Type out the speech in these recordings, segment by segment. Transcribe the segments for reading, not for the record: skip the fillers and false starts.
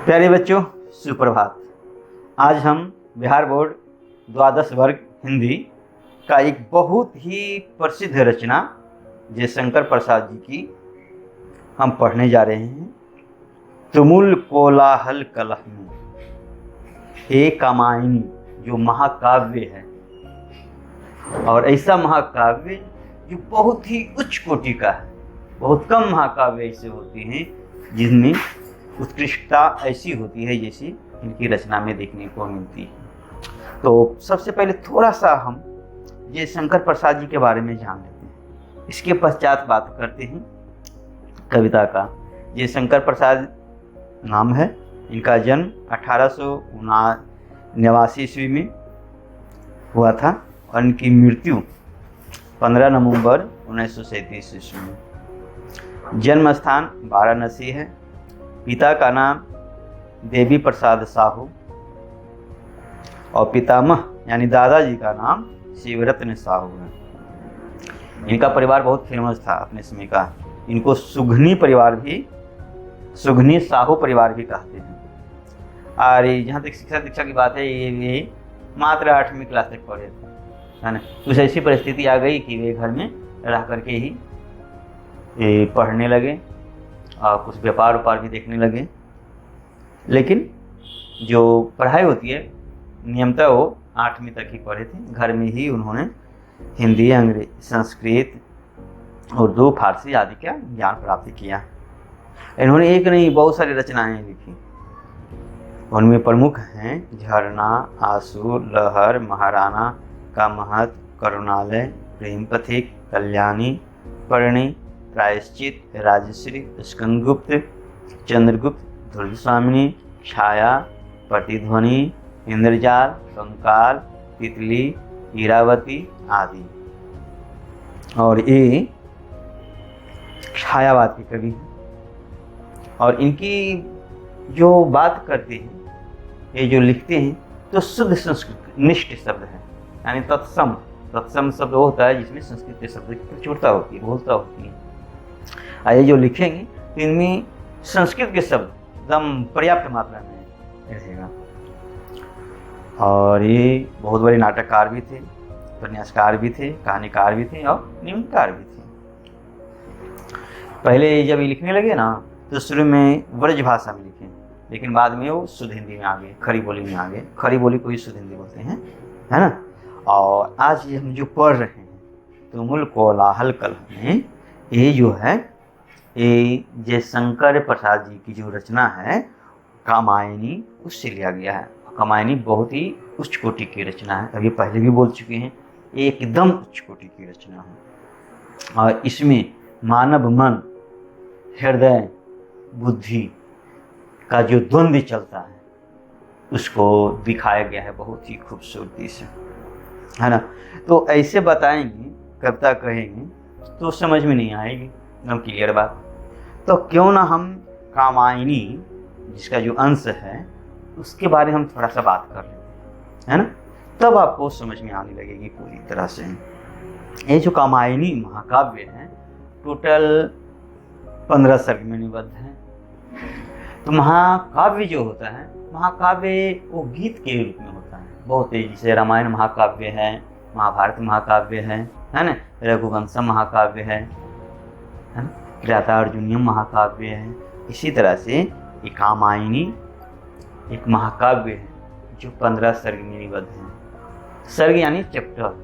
प्यारे बच्चों, सुप्रभात। आज हम बिहार बोर्ड द्वादश वर्ग हिंदी का एक बहुत ही प्रसिद्ध रचना जयशंकर प्रसाद जी की हम पढ़ने जा रहे हैं। तुमुल कोलाहल कलह में, हे कामायनी, जो महाकाव्य है, और ऐसा महाकाव्य जो बहुत ही उच्च कोटि का है। बहुत कम महाकाव्य ऐसे होते हैं जिनमें उत्कृष्टता ऐसी होती है जैसी इनकी रचना में देखने को मिलती है। तो सबसे पहले थोड़ा सा हम जयशंकर प्रसाद जी के बारे में जान लेते हैं, इसके पश्चात बात करते हैं कविता का। जयशंकर प्रसाद नाम है। इनका जन्म 1889 ईस्वी में हुआ था और इनकी मृत्यु 15 नवंबर 1937 ईस्वी में। जन्म स्थान वाराणसी है। पिता का नाम देवी प्रसाद साहू और पितामह यानी दादाजी का नाम शिवरत्न साहू है। इनका परिवार बहुत फेमस था अपने समय का। इनको सुघनी साहू परिवार भी कहते हैं। और जहाँ तक शिक्षा दीक्षा की बात है, ये मात्र 8वीं क्लास तक पढ़े थे, है ना। कुछ ऐसी परिस्थिति आ गई कि वे घर में रह करके ही पढ़ने लगे और कुछ व्यापार भी देखने लगे। लेकिन जो पढ़ाई होती है नियमतः वो 8वीं तक ही पढ़े थे। घर में ही उन्होंने हिंदी, अंग्रेजी, संस्कृत, उर्दू, फारसी आदि का ज्ञान प्राप्त किया। इन्होंने एक नहीं बहुत सारी रचनाएं लिखी। उनमें प्रमुख हैं झरना, आंसू, लहर, महाराणा का महत, करुणालय, प्रेम पथिक, कल्याणी, परिणी, प्रायश्चित, राजश्री, स्कंदगुप्त, चंद्रगुप्त, ध्रुवस्वामिनी, छाया, प्रतिध्वनि, इंद्रजाल, कंकाल, तितली, ईरावती आदि। और ये छायावाद के कवि हैं। और इनकी जो बात करते हैं, ये जो लिखते हैं, तो शुद्ध संस्कृत निष्ठ शब्द है, यानी तत्सम शब्द वो होता है जिसमें संस्कृत के शब्द की प्रचुरता होती है, बहुलता होती है। ये जो लिखेंगे तो इनमें संस्कृत के शब्द एकदम पर्याप्त मात्रा में रहेगा। और ये बहुत बड़े नाटककार भी थे, उपन्यासकार भी थे, कहानीकार भी थे और निबंधकार भी थे। पहले जब ये लिखने लगे ना, तो शुरू में ब्रज भाषा में लिखे, लेकिन बाद में वो शुद्ध हिंदी में आ गए, खड़ी बोली में आ गए। खड़ी बोली को ही शुद्ध हिंदी बोलते हैं, है ना। और आज हम जो पढ़ रहे हैं तुमुल कोलाहल कलह में, ये जो है ये जयशंकर प्रसाद जी की जो रचना है कामायनी, उससे लिया गया है। कामायनी बहुत ही उच्च कोटि की रचना है, अभी पहले भी बोल चुके हैं, एकदम उच्च कोटि की रचना है। और इसमें मानव मन, हृदय, बुद्धि का जो द्वंद्व चलता है उसको दिखाया गया है बहुत ही खूबसूरती से, है ना। तो ऐसे बताएंगे, कविता कहेंगे तो समझ में नहीं आएगी, एकदम क्लियर बात। तो क्यों ना हम कामायनी जिसका जो अंश है उसके बारे में हम थोड़ा सा बात कर लेते हैं, है ना। तब आपको समझ में आने लगेगी पूरी तरह से। ये जो कामायनी महाकाव्य है टोटल 15 सर्ग में निबद्ध है। तो महाकाव्य जो होता है, महाकाव्य वो गीत के रूप में होता है बहुत तेजी से। रामायण महाकाव्य है, महाभारत महाकाव्य है ना, रघुवंशम महाकाव्य है ना, त्रेतार्जुनीयम महाकाव्य है। इसी तरह से ये कामायनी एक महाकाव्य है जो 15 सर्ग में निबद्ध है। सर्ग यानी चैप्टर,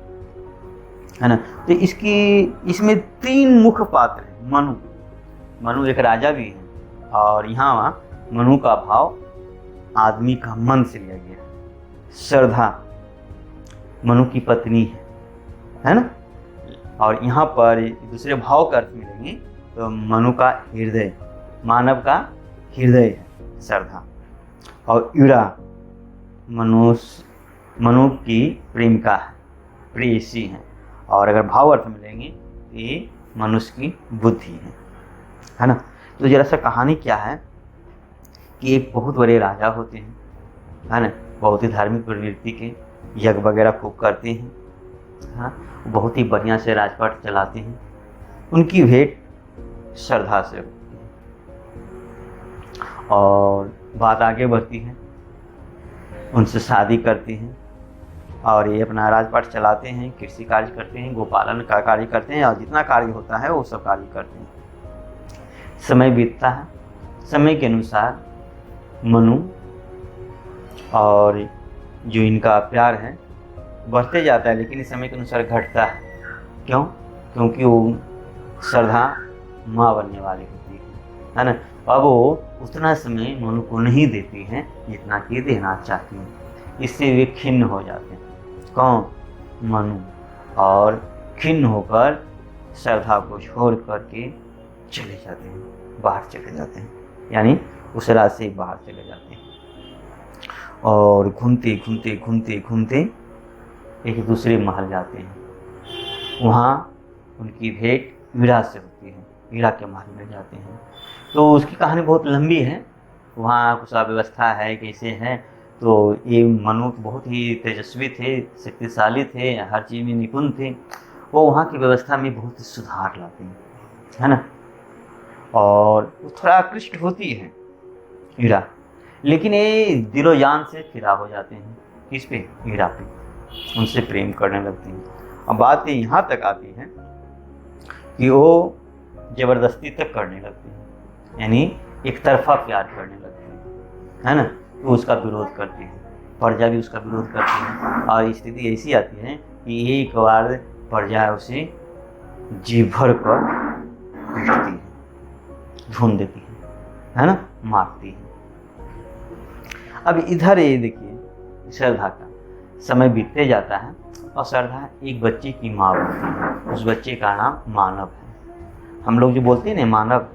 है ना। तो इसमें 3 मुख्य पात्र हैं। मनु एक राजा भी है, और यहाँ मनु का भाव आदमी का मन से लिया गया है। श्रद्धा मनु की पत्नी है ना। और यहाँ पर दूसरे भाव का अर्थ मिलेंगे तो मनु का हृदय, मानव का हृदय है श्रद्धा। और ईरा मनु की प्रेमिका है, प्रेयसी है। और अगर भाव अर्थ मिलेंगे तो ये मनुष्य की बुद्धि है ना। तो जरा सा कहानी क्या है कि एक बहुत बड़े राजा होते हैं, है ना, बहुत ही धार्मिक प्रवृत्ति के, यज्ञ वगैरह खूब करते हैं, हाँ, बहुत ही बढ़िया से राजपाट चलाते हैं। उनकी भेंट श्रद्धा से होती और बात आगे बढ़ती है, उनसे शादी करती हैं और ये अपना राजपाट चलाते हैं, कृषि कार्य करते हैं, गोपालन का कार्य करते हैं और जितना कार्य होता है वो सब कार्य करते हैं। समय बीतता है, समय के अनुसार मनु और जो इनका प्यार है बढ़ते जाता है, लेकिन इस समय के अनुसार घटता है। क्यों? क्योंकि वो श्रद्धा माँ बनने वाली होती है ना। अब वो उतना समय मनु को नहीं देती हैं जितना कि देना चाहती हैं, इससे वे खिन्न हो जाते हैं। कौन? मनु। और खिन्न होकर श्रद्धा को छोड़ करके चले जाते हैं, बाहर चले जाते हैं, यानी उस रात से बाहर चले जाते हैं और घूमते घूमते घूमते घूमते एक दूसरे महल जाते हैं। वहाँ उनकी भेंट वीरा से होती है, वीरा के महल में जाते हैं। तो उसकी कहानी बहुत लंबी है, वहाँ कुछ व्यवस्था है कैसे है। तो ये मनु बहुत ही तेजस्वी थे, शक्तिशाली थे, हर चीज़ में निपुण थे। वो वहाँ की व्यवस्था में बहुत सुधार लाते हैं, है ना। और वो थोड़ा आकृष्ट होती है वीरा, लेकिन ये दिलो जान से फिदा हो जाते हैं। किस पे? वीरा पे। उनसे प्रेम करने लगते हैं। अब बात यहाँ तक आती है कि वो जबरदस्ती तक करने लगते हैं, यानी एक तरफा प्यार करने लगते हैं, है ना। तो उसका विरोध करते हैं, प्रजा भी उसका विरोध करती है और स्थिति ऐसी आती है कि एक बार प्रजा उसे जी भर कर पीटती है, धुन देती है ना, मारती है। अब इधर ये देखिए, श्रद्धा का समय बीतते जाता है और श्रद्धा एक बच्चे की माँ बनती है। उस बच्चे का नाम मानव है। हम लोग जो बोलते हैं ना मानव,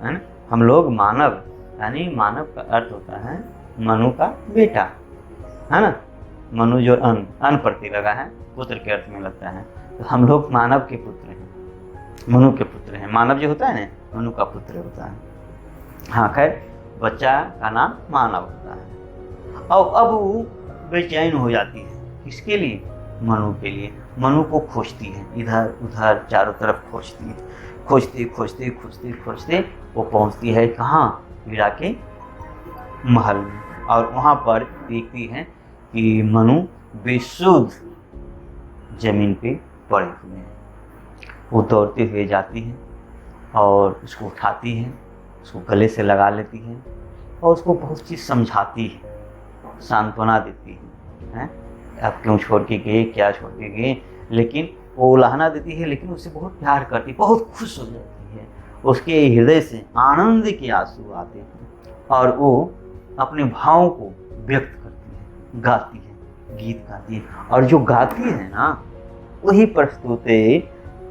है ना, हम लोग मानव, यानी मानव का अर्थ होता है मनु का बेटा, है ना। मनु जो अन प्रति लगा है, पुत्र के अर्थ में लगता है। तो हम लोग मानव के पुत्र हैं, मनु के पुत्र हैं। मानव जो होता है ना, मनु का पुत्र होता है। हाँ, खैर बच्चा का नाम मानव होता है। और अब वो बेचैन हो जाती है, किसके लिए? मनु के लिए। मनु को खोजती है, इधर उधर चारों तरफ खोजती है। खोजते खोजते खोजते खोजते वो पहुंचती है कहाँ? वीरा के महल में। और वहाँ पर देखती है कि मनु बेसुध जमीन पे पड़े हुए हैं। वो दौड़ते हुए जाती है और उसको उठाती है, उसको गले से लगा लेती है और उसको बहुत चीज़ समझाती है, सांत्वना देती है। आप क्यों छोड़ के गए, क्या छोड़ के गए, लेकिन वो उलाहना देती है, लेकिन उससे बहुत प्यार करती है, बहुत खुश हो जाती है। उसके हृदय से आनंद के आंसू आते हैं और वो अपने भावों को व्यक्त करती है, गाती है, गीत गाती है। और जो गाती है ना, वही प्रस्तुत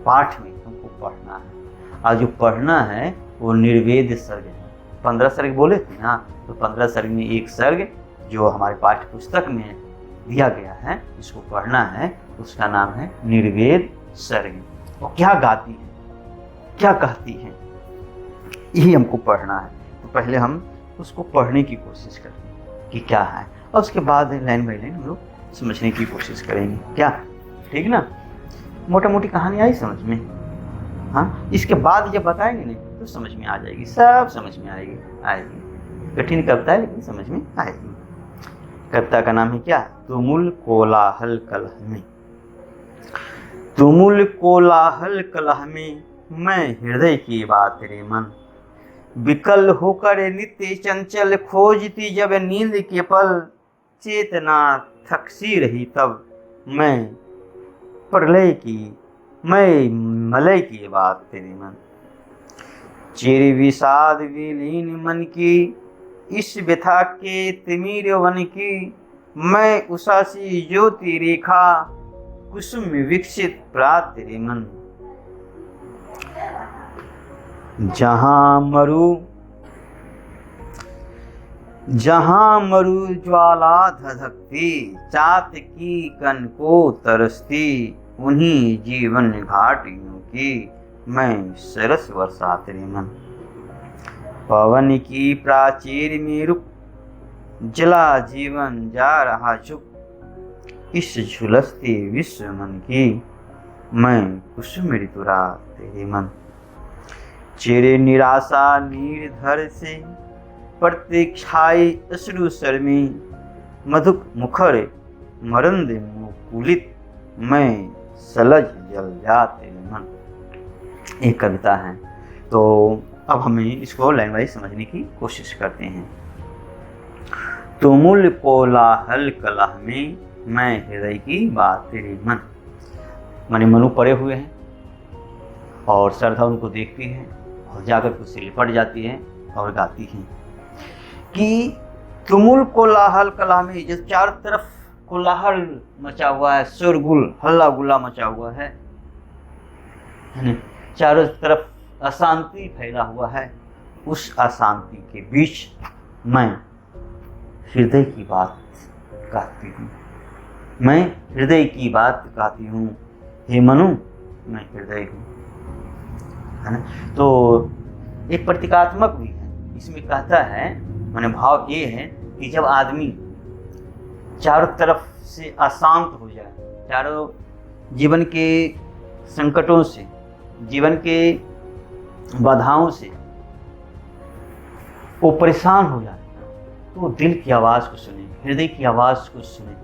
पाठ में हमको पढ़ना है। और जो पढ़ना है वो निर्वेद सर्ग है। 15 सर्ग बोले थे ना, तो 15 सर्ग में एक सर्ग जो हमारे पाठ्य पुस्तक में दिया गया है, इसको पढ़ना है, उसका नाम है निर्वेद सर्ग। वो क्या गाती है, क्या कहती है, यही हमको पढ़ना है। तो पहले हम उसको पढ़ने की कोशिश करेंगे कि क्या है, और उसके बाद लाइन बाई लाइन हम लोग समझने की कोशिश करेंगे। क्या? ठीक ना? मोटा मोटी कहानी आई समझ में? हाँ, इसके बाद जब बताएंगे नहीं तो समझ में आ जाएगी, सब समझ में आएगी। कठिन कविता है लेकिन समझ में आएगी। कविता का नाम है क्या? तुमुल कोलाहल कलह में। तुमुल कोलाहल कलह में मैं हृदय की बात रे मन, विकल होकर नित्य चंचल खोजती जब नींद के पल, चेतना थकसी रही तब मैं प्रलय की, मैं मलय की बात तेरे मन। चिर विषाद विलीन मन की इस व्यथा के तिमिर वन की, मैं उषा सी ज्योति रेखा कुसुम विकसित प्रात तेरे मन। जहाँ मरु ज्वाला धधकती, चात की कन को तरसती, उन्हीं जीवन घाटियों की मैं सरस वर्षा तेरे मन। पवन की प्राचीर में रुक जला जीवन जा रहा झुक, इस झुलसते विश्व मन की मैं कुसुम ऋतुरात तेरे मन। चिर निराशा निर्धर से प्रतीक्षाय अश्रु शर्मी मधुक मुखर मरंद मुकुलित मैं सलज जल जाते मन। एक कविता है। तो अब हमें इसको लाइन वाइज समझने की कोशिश करते हैं। तुमुल कोलाहल कलह में मैं हृदय की बात तेरे मन। माने मनु पड़े हुए हैं और श्रद्धा उनको देखती है और जाकर उससे लिपट जाती है और गाती है कि तुमुल कोलाहल कलह में, जो चारों तरफ कोलाहल मचा हुआ है, शोरगुल हल्ला गुल्ला मचा हुआ है ना, चारों तरफ अशांति फैला हुआ है, उस अशांति के बीच मैं हृदय की बात कहती हूँ। मैं हृदय की बात कहती हूँ, हे मनु मैं हृदय हूँ, है ना। तो एक प्रतीकात्मक भी है इसमें, कहता है माने भाव ये है कि जब आदमी चारों तरफ से अशांत हो जाए, चारों जीवन के संकटों से, जीवन के बाधाओं से वो परेशान हो जाए, तो दिल की आवाज़ को सुने, हृदय की आवाज़ को सुने,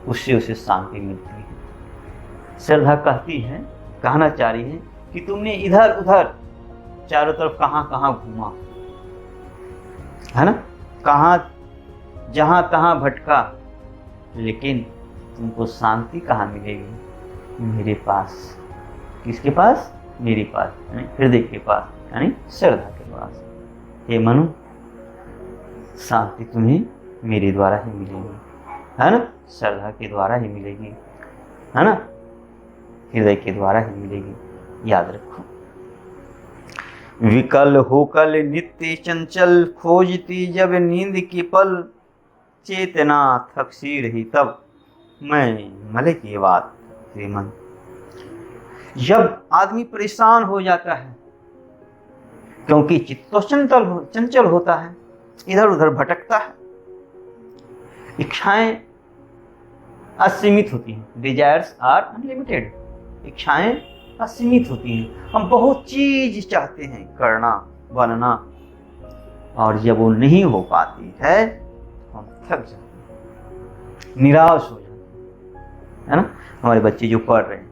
उससे उसे शांति मिलती है। श्रद्धा कहती है, कहना चाह रही है कि तुमने इधर उधर चारों तरफ कहाँ कहाँ घूमा, है ना, कहाँ जहाँ तहाँ भटका, लेकिन तुमको शांति कहाँ मिलेगी? मेरे पास। किसके पास? मेरे पास, यानी हृदय के पास, यानी श्रद्धा के पास। हे मनु, शांति तुम्हें मेरे द्वारा ही मिलेगी, है ना, श्रद्धा के द्वारा ही मिलेगी, है ना, हृदय के द्वारा ही मिलेगी। याद रखो। विकल होकल नित्य चंचल खोजती जब नींद की पल, चेतना थक सी रही तब मैं मले की बात तेरे मन। जब आदमी परेशान हो जाता है, क्योंकि चित्त तो चंचल होता है, इधर उधर भटकता है, इच्छाएं असीमित होती हैं, डिजायर्स आर अनलिमिटेड, इच्छाएं असीमित होती हैं, हम बहुत चीज चाहते हैं करना बनना, और जब वो नहीं हो पाती है हम थक जाते हैं, निराश हो जाते हैं, है ना। हमारे बच्चे जो पढ़ रहे हैं,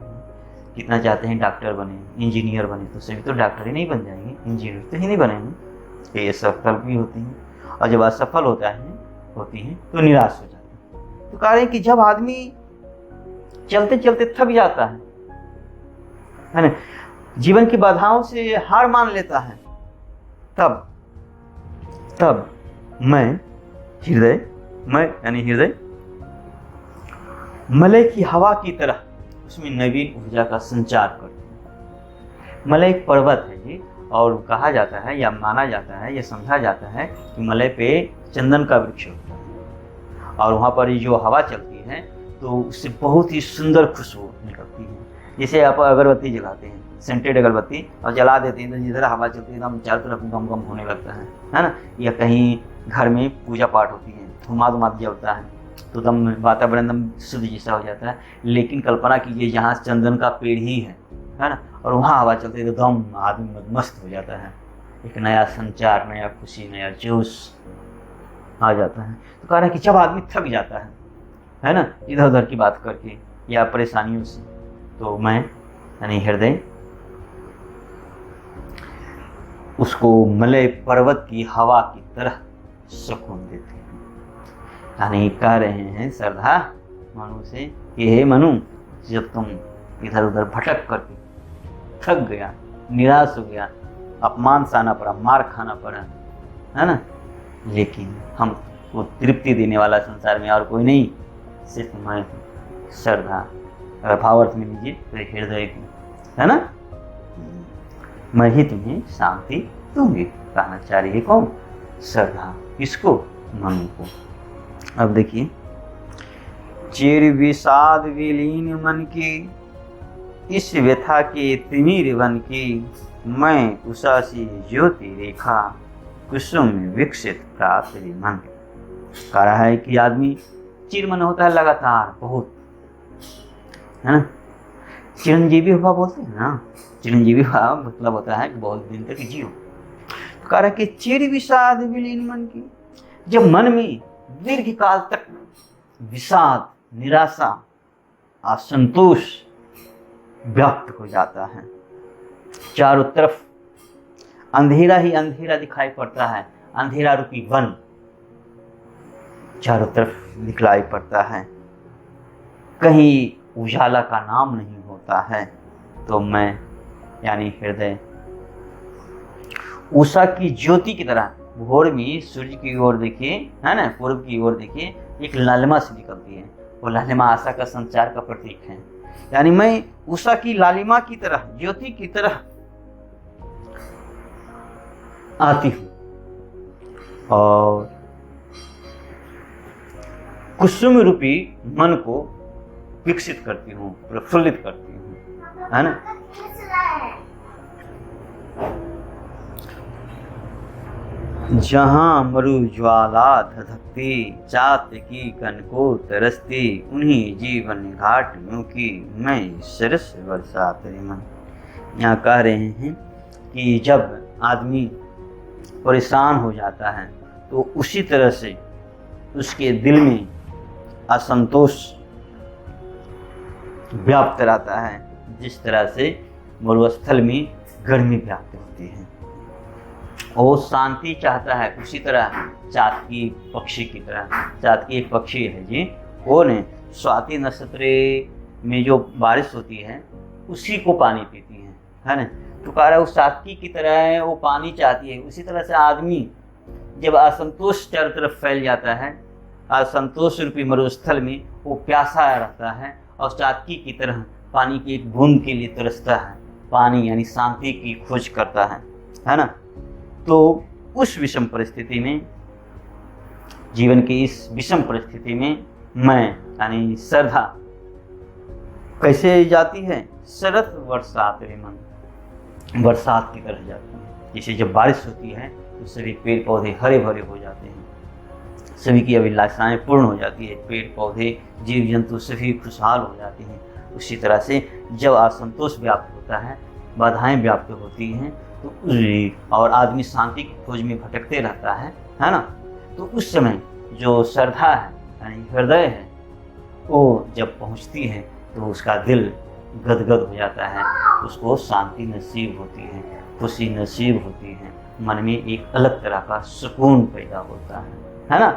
कितना चाहते हैं डॉक्टर बने, इंजीनियर बने, तो सभी तो डॉक्टर ही नहीं बन जाएंगे, इंजीनियर तो ही नहीं बनेंगे, ये सफल भी होती हैं, और जब असफल होती हैं तो निराश हो जाते हैं। तो कह रहे हैं कि जब आदमी चलते चलते थक जाता है ना, जीवन की बाधाओं से हार मान लेता है, तब मैं यानी हृदय मलय की हवा की तरह उसमें नवीन ऊर्जा का संचार करते हैं। मलय एक पर्वत है जी, और कहा जाता है या माना जाता है या समझा जाता है कि मलय पे चंदन का वृक्ष होता है, और वहाँ पर जो हवा चलती है तो उससे बहुत ही सुंदर खुशबू निकलती है। जैसे आप अगरबत्ती जलाते हैं, सेंटेड अगरबत्ती, और जला देते हैं तो जिधर हवा चलती है एकदम चारों तरफ गम गम होने लगता है ना। या कहीं घर में पूजा पाठ होती है, धुमाधुमात जलता है तो एकदम वातावरण एकदम शुद्ध जैसा हो जाता है। लेकिन कल्पना कीजिए जहाँ चंदन का पेड़ ही है ना, और वहाँ हवा चलती है तो एकदम आदमी मस्त हो जाता है, एक नया संचार, नया खुशी, नया जोश आ जाता है। तो कह रहा है कि जब आदमी थक जाता है ना, इधर उधर की बात करके या परेशानियों से, तो मैं यानी हृदय उसको मलय पर्वत की हवा की तरह सुकून देते हैं। यानी कह रहे हैं श्रद्धा मनु से कि हे मनु, जब तुम इधर उधर भटक करके थक गया, निराश हो गया, अपमान सहना पड़ा, मार खाना पड़ा, है ना, लेकिन हमको तृप्ति देने वाला संसार में और कोई नहीं, सिर्फ मैं श्रद्धा। अगर भावार्थ में लीजिए तो हृदय की, है ना, मैं ही तुम्हें शांति दूंगी। कहना चाह रही है कौन? श्रद्धा। किसको? मनु को। अब देखिए, चिर विषाद विलीन मन की, इस व्यथा के तिमिर वन की, मैं उषा सी ज्योति रेखा, कुसुम विकसित प्रातरी मन। कह रहा है कि आदमी चिरमन होता है लगातार, बहुत, है ना, चिरंजीवी हुआ बोलते हैं ना, चिरंजीवी हुआ मतलब होता है कि बहुत दिन तक जियो। कह रहा कि चिर विषाद विलीन मन की, जब मन में दीर्घ काल तक विषाद, निराशा, असंतोष व्याप्त हो जाता है, चारों तरफ अंधेरा ही अंधेरा दिखाई पड़ता है, अंधेरा रूपी वन चारों तरफ दिखलाई पड़ता है, कहीं उजाला का नाम नहीं होता है, तो मैं यानी हृदय उषा की ज्योति की तरह भोर में सूर्य की ओर देखिए, है ना, पूर्व की ओर देखिए, एक लालिमा से निकलती है, वो लालिमा आशा का संचार का प्रतीक है। यानी मैं उषा की लालिमा की तरह, ज्योति की तरह आती हूँ और कुसुम रूपी मन को विकसित करती हूँ, प्रफुल्लित करती हूँ, है ना। जहाँ मरु ज्वाला धधकती, चात की कन को तरसती, उन्हीं जीवन घाट यूं की मैं सरस वर्षा तेरे मन। यहाँ कह रहे हैं कि जब आदमी परेशान हो जाता है तो उसी तरह से उसके दिल में असंतोष व्याप्त रहता है, जिस तरह से मरुस्थल में गर्मी व्याप्त होती है। वो शांति चाहता है, उसी तरह चातकी पक्षी की तरह, चातकी एक पक्षी है जी, वो ने स्वाति नक्षत्र में जो बारिश होती है उसी को पानी पीती है ना। तो कह रहा है उस चातकी की तरह है, वो पानी चाहती है। उसी तरह से आदमी जब असंतोष चारों तरफ फैल जाता है, असंतोष रूपी मरुस्थल में वो प्यासा रहता है और चातकी की तरह पानी की एक बूंद के लिए तरसता है, पानी यानी शांति की खोज करता है ना। तो उस विषम परिस्थिति में, जीवन की इस विषम परिस्थिति में मैं यानी श्रद्धा कैसे जाती है, शरत वर्षा तेरे मन, बरसात की तरह जाती है। जैसे जब बारिश होती है तो सभी पेड़ पौधे हरे भरे हो जाते हैं, सभी की अभिलाषाएं पूर्ण हो जाती है, पेड़ पौधे जीव जंतु सभी खुशहाल हो जाते हैं। उसी तरह से जब असंतोष व्याप्त होता है, बाधाएं व्याप्त होती हैं, तो और आदमी शांति की खोज में भटकते रहता है ना। तो उस समय जो श्रद्धा है यानी हृदय है, वो जब पहुंचती है तो उसका दिल गदगद हो जाता है, उसको शांति नसीब होती है, खुशी नसीब होती है, मन में एक अलग तरह का सुकून पैदा होता है ना।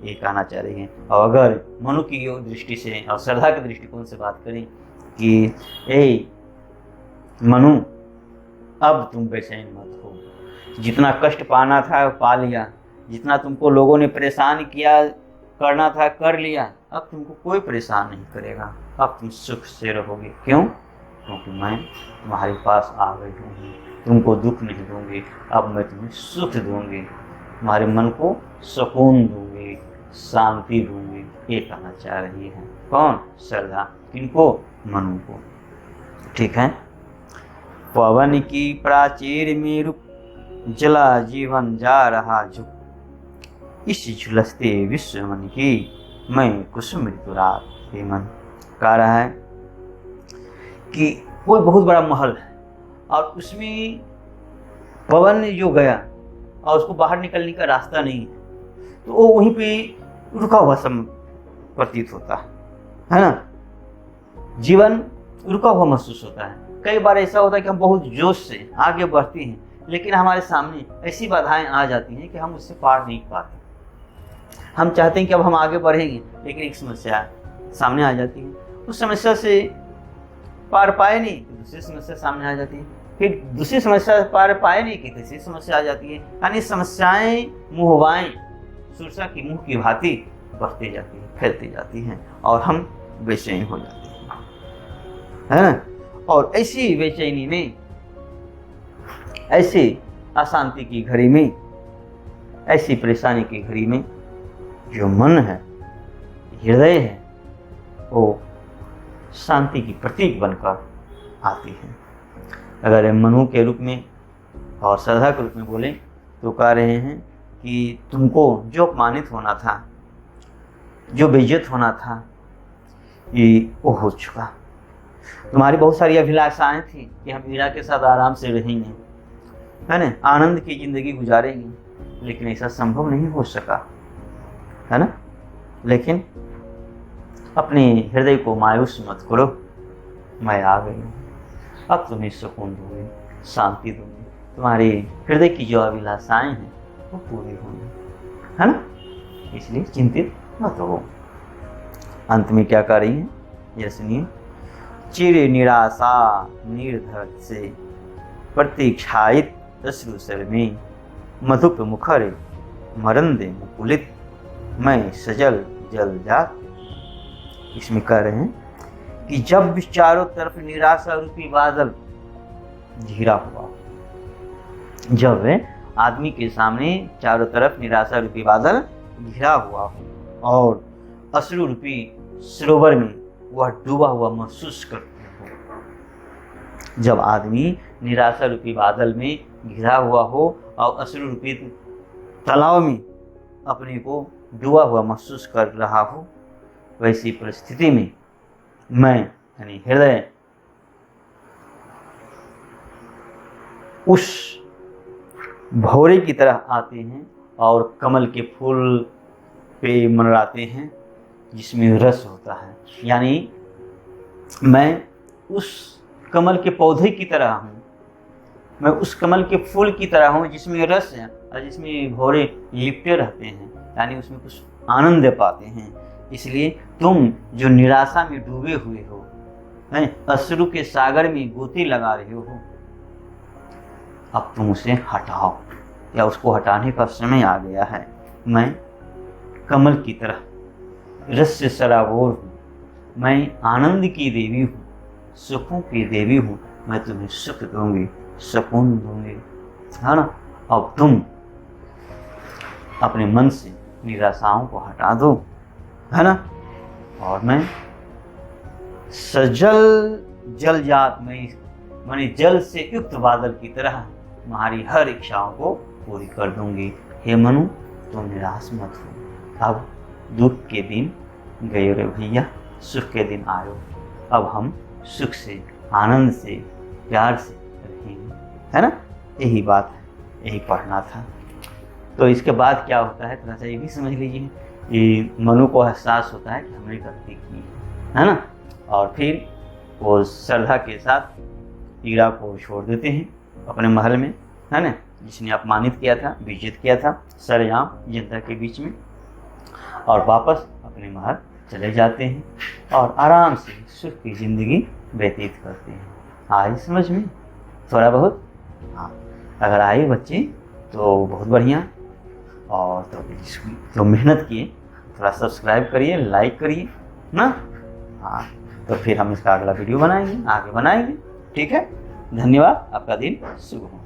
ये कहना चाह रही हैं। और अगर मनु की दृष्टि से और श्रद्धा के दृष्टिकोण से बात करें कि ए मनु, अब तुम बेचैन मत हो, जितना कष्ट पाना था पा लिया, जितना तुमको लोगों ने परेशान किया, करना था कर लिया, अब तुमको कोई परेशान नहीं करेगा, अब तुम सुख से रहोगे। क्यों? क्योंकि मैं तुम्हारे पास आ गई हूँ, तुमको दुख नहीं दूंगी, अब मैं तुम्हें सुख दूंगी, तुम्हारे मन को सुकून दूंगी, शांति दूंगी। ये कहना चाह रही है कौन? श्रद्धा। किनको? मनु को। ठीक है। पवन की प्राचीर में रुक, जला जीवन जा रहा झुक, इस झुलसते विश्व मन की मैं कुसुम ऋतुरात हे मन। कह रहा है कि कोई बहुत बड़ा महल है और उसमें पवन जो गया और उसको बाहर निकलने का रास्ता नहीं है, तो वो वहीं पे रुका हुआ सब प्रतीत होता है ना। जीवन रुका हुआ महसूस होता है। कई बार ऐसा होता है कि हम बहुत जोश से आगे बढ़ते हैं, लेकिन हमारे सामने ऐसी बाधाएं आ जाती हैं कि हम उससे पार नहीं पाते। हम चाहते हैं कि अब हम आगे बढ़ेंगे, लेकिन एक समस्या सामने आ जाती है, उस समस्या से पार पाए नहीं तो दूसरी समस्या सामने आ जाती है, फिर दूसरी समस्या पार पाए नहीं कि तीसरी समस्या आ जाती है। यानी समस्याएं मुहवाएं सुरसा की मुंह की भांति बढ़ती जाती है, फैलती जाती हैं और हम बेचैन हो जाते हैं, है ना। और ऐसी बेचैनी में, ऐसी अशांति की घड़ी में, ऐसी परेशानी की घड़ी में जो मन है, हृदय है, वो शांति की प्रतीक बनकर आती है। अगर मनु के रूप में और श्रद्धा के रूप में बोले तो कह रहे हैं कि तुमको जो अपमानित होना था, जो बेइज्जत होना था, ये वो हो चुका। तुम्हारी बहुत सारी अभिलाषाएं थी कि हम मीरा के साथ आराम से रहेंगे, है ना, आनंद की जिंदगी गुजारेंगे, लेकिन ऐसा संभव नहीं हो सका, है ना। लेकिन अपने हृदय को मायूस मत करो, मैं आ गई हूँ, अब तुम्हें सुकून दूंगी, शांति दूंगी, तुम्हारे हृदय की जो अभिलाषाएं हैं वो पूरी होंगी, है ना। इसलिए चिंतित मत हो। अंत में क्या कर रही है ये सुनिए। चिर निराशा निर्धर से प्रतीक्षायित अश्रुसर में मधुप मुखर मरंदे मुकुलित मैं सजल जल जात। इसमें कह रहे हैं कि जब चारों तरफ निराशा रूपी बादल घिरा हुआ, जब आदमी के सामने चारों तरफ निराशा रूपी बादल घिरा हुआ हो और अश्रु रूपी सरोवर में वह डूबा हुआ महसूस करते हो, जब आदमी निराशा रूपी बादल में घिरा हुआ हो और अश्रु रूपी तालाब में अपने को डूबा हुआ महसूस कर रहा हो, वैसी परिस्थिति में मैं यानी हृदय उस भौरे की तरह आते हैं और कमल के फूल पे मंडराते हैं जिसमें रस होता है। यानी मैं उस कमल के पौधे की तरह हूँ, मैं उस कमल के फूल की तरह हूँ जिसमें रस है और जिसमें भौरे लिपटे रहते हैं, यानी उसमें कुछ आनंद पाते हैं। इसलिए तुम जो निराशा में डूबे हुए हो, अश्रु के सागर में गोती लगा रहे हो, अब तुम उसे हटाओ या उसको हटाने का समय आ गया है। मैं कमल की तरह रस से सराबोर हूँ, मैं आनंद की देवी हूँ, सुखों की देवी हूँ, मैं तुम्हें सुख दूंगी, सुकून दूंगी, है ना। अब तुम अपने मन से निराशाओं को हटा दो, है ना। और मैं सजल जल जात मैंने जल से युक्त बादल की तरह तुम्हारी हर इच्छाओं को पूरी कर दूंगी। हे मनु, तुम निराश मत हो, अब दुख के दिन गए रे भैया, सुख के दिन आयो। अब हम सुख से, आनंद से, प्यार से रहेंगे, है ना। यही बात है, यही पढ़ना था। तो इसके बाद क्या होता है थोड़ा सा ये भी समझ लीजिए कि मनु को एहसास होता है कि हमने गलती की है ना। और फिर वो श्रद्धा के साथ ईरा को छोड़ देते हैं अपने महल में, है ना, जिसने अपमानित किया था, बेइज्जत किया था सरेआम जनता के बीच में, और वापस अपने महल चले जाते हैं और आराम से सुख की ज़िंदगी व्यतीत करते हैं। आई समझ में थोड़ा बहुत? हाँ, अगर आए बच्चे तो बहुत बढ़िया। और तो मेहनत किए, थोड़ा सब्सक्राइब करिए, लाइक करिए ना। हाँ, तो फिर हम इसका अगला वीडियो बनाएंगे, आगे बनाएंगे। ठीक है, धन्यवाद, आपका दिन शुभ हो।